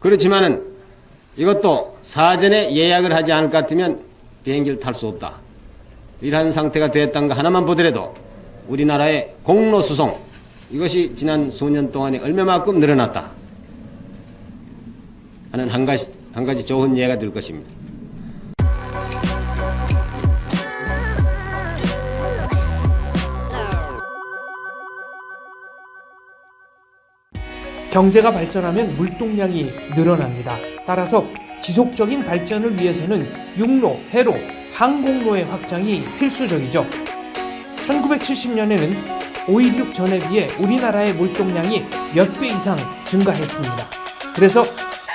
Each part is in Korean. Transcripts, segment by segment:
그렇지만은 이것도 사전에 예약을 하지 않을 것 같으면 비행기를 탈 수 없다. 이러한 상태가 되었다는 거 하나만 보더라도 우리나라의 공로 수송, 이것이 지난 수년 동안에 얼마만큼 늘어났다 하는 한 가지 좋은 예가 될 것입니다. 경제가 발전하면 물동량이 늘어납니다. 따라서 지속적인 발전을 위해서는 육로, 해로, 항공로의 확장이 필수적이죠. 1970년에는 5.16 전에 비해 우리나라의 물동량이 몇 배 이상 증가했습니다. 그래서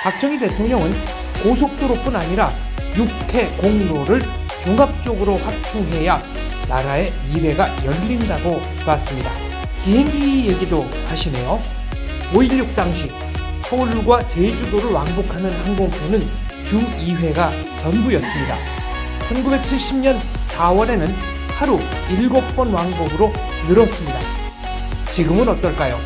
박정희 대통령은 고속도로뿐 아니라 육해, 공로를 종합적으로 확충해야 나라의 미래가 열린다고 봤습니다. 비행기 얘기도 하시네요. 5.16 당시 서울과 제주도를 왕복하는 항공편은 주 2회가 전부였습니다. 1970년 4월에는 하루 7번 왕복으로 늘었습니다. 지금은 어떨까요?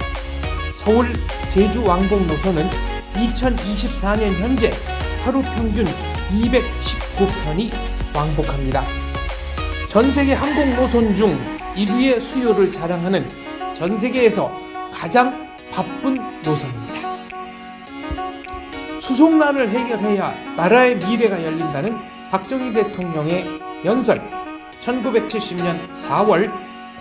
서울, 제주 왕복 노선은 2024년 현재 하루 평균 219편이 왕복합니다. 전 세계 항공 노선 중 1위의 수요를 자랑하는 전 세계에서 가장 바쁜 노선입니다. 수송난을 해결해야 나라의 미래가 열린다는 박정희 대통령의 연설, 1970년 4월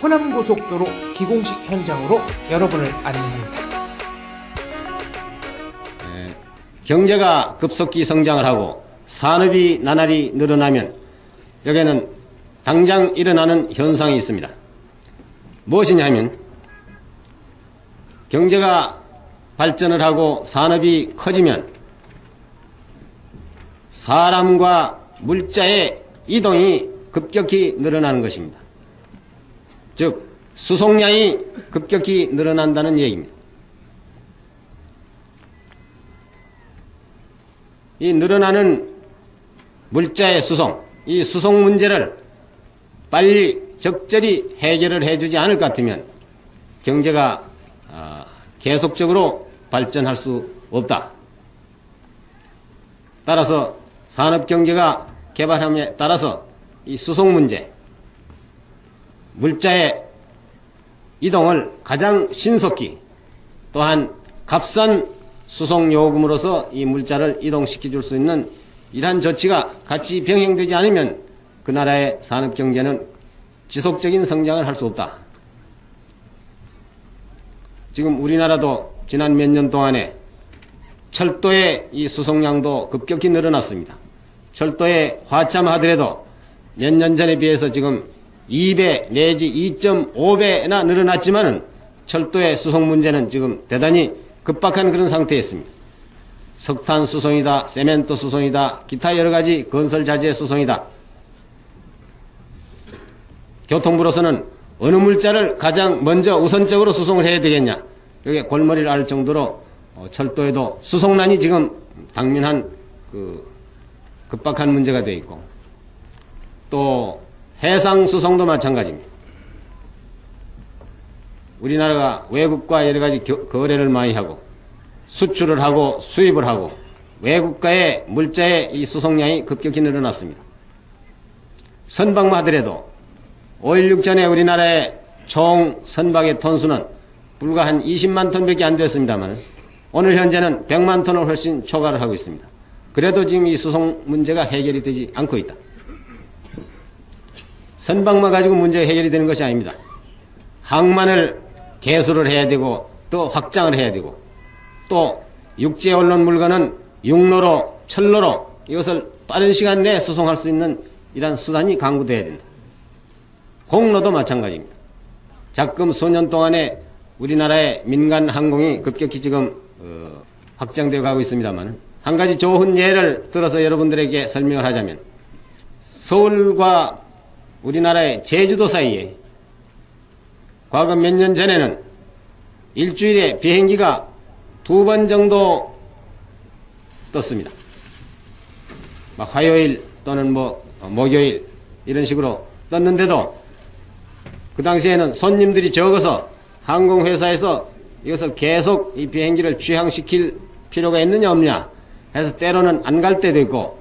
호남고속도로 기공식 현장으로 여러분을 안내합니다. 경제가 급속히 성장을 하고 산업이 나날이 늘어나면 여기에는 당장 일어나는 현상이 있습니다. 무엇이냐면 경제가 발전을 하고 산업이 커지면 사람과 물자의 이동이 급격히 늘어나는 것입니다. 즉 수송량이 급격히 늘어난다는 얘기입니다. 이 늘어나는 물자의 수송, 이 수송 문제를 빨리 적절히 해결을 해주지 않을 것 같으면 경제가 계속적으로 발전할 수 없다. 따라서 산업경제가 개발함에 따라서 이 수송 문제, 물자의 이동을 가장 신속히 또한 값싼 수송 요금으로서 이 물자를 이동시켜 줄 수 있는 이러한 조치가 같이 병행되지 않으면 그 나라의 산업경제는 지속적인 성장을 할 수 없다. 지금 우리나라도 지난 몇 년 동안에 철도의 이 수송량도 급격히 늘어났습니다. 철도에 화참하더라도 몇 년 전에 비해서 지금 2배 내지 2.5배나 늘어났지만은 철도의 수송 문제는 지금 대단히 급박한 그런 상태였습니다. 석탄 수송이다, 세멘트 수송이다, 기타 여러 가지 건설 자재 수송이다. 교통부로서는 어느 물자를 가장 먼저 우선적으로 수송을 해야 되겠냐, 여기에 골머리를 앓을 정도로 철도에도 수송난이 지금 당면한 급박한 문제가 되어 있고, 또 해상 수송도 마찬가지입니다. 우리나라가 외국과 여러 가지 거래를 많이 하고 수출을 하고 수입을 하고 외국과의 물자의 이 수송량이 급격히 늘어났습니다. 선박만 하더라도 5.16 전에 우리나라의 총 선박의 톤수는 불과 한 20만 톤밖에 안 됐습니다만 오늘 현재는 100만 톤을 훨씬 초과를 하고 있습니다. 그래도 지금 이 수송 문제가 해결이 되지 않고 있다. 선박만 가지고 문제가 해결이 되는 것이 아닙니다. 항만을 개수를 해야 되고 또 확장을 해야 되고 또 육지에 올라온 물건은 육로로 철로로 이것을 빠른 시간 내에 수송할 수 있는 이러한 수단이 강구되어야 된다. 공로도 마찬가지입니다. 작금 수년 동안에 우리나라의 민간 항공이 급격히 지금 확장되어 가고 있습니다만 한 가지 좋은 예를 들어서 여러분들에게 설명을 하자면 서울과 우리나라의 제주도 사이에 과거 몇 년 전에는 일주일에 비행기가 2번 정도 떴습니다. 화요일 또는 목요일 이런 식으로 떴는데도 그 당시에는 손님들이 적어서 항공회사에서 이것을 계속 이 비행기를 취항시킬 필요가 있느냐 없느냐 해서 때로는 안 갈 때도 있고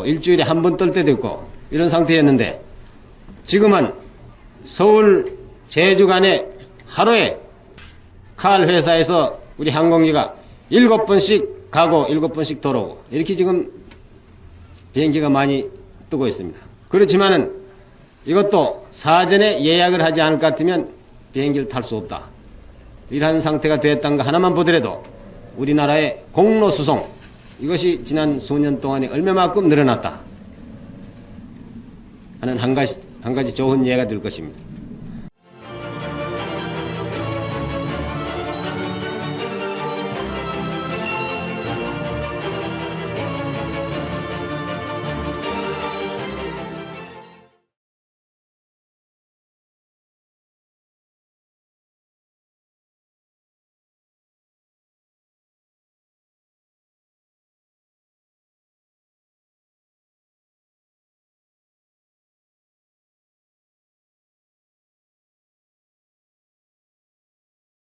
일주일에 한 번 뜰 때도 있고 이런 상태였는데 지금은 서울 제주 간에 하루에 칼 회사에서 우리 항공기가 7번씩 가고 7번씩 돌아오고 이렇게 지금 비행기가 많이 뜨고 있습니다. 그렇지만은 이것도 사전에 예약을 하지 않을 것 같으면 비행기를 탈 수 없다. 이러한 상태가 되었다는 거 하나만 보더라도 우리나라의 공로 수송 이것이 지난 수년 동안에 얼마만큼 늘어났다 하는 한 가지 좋은 예가 될 것입니다.